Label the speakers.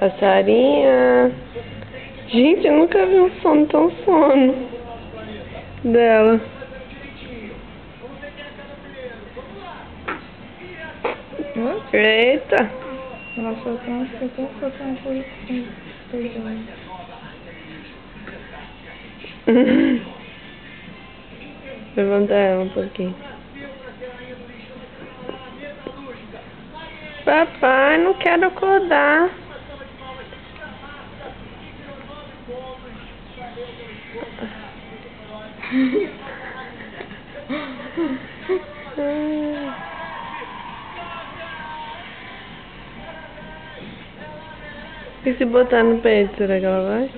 Speaker 1: Passarinha. Gente, eu nunca vi um sono tão sono dela. Eita.
Speaker 2: Ela soltou uma coisa.
Speaker 1: Levanta ela um pouquinho. Papai, não quero acordar. E se botar no peito, será que ela vai?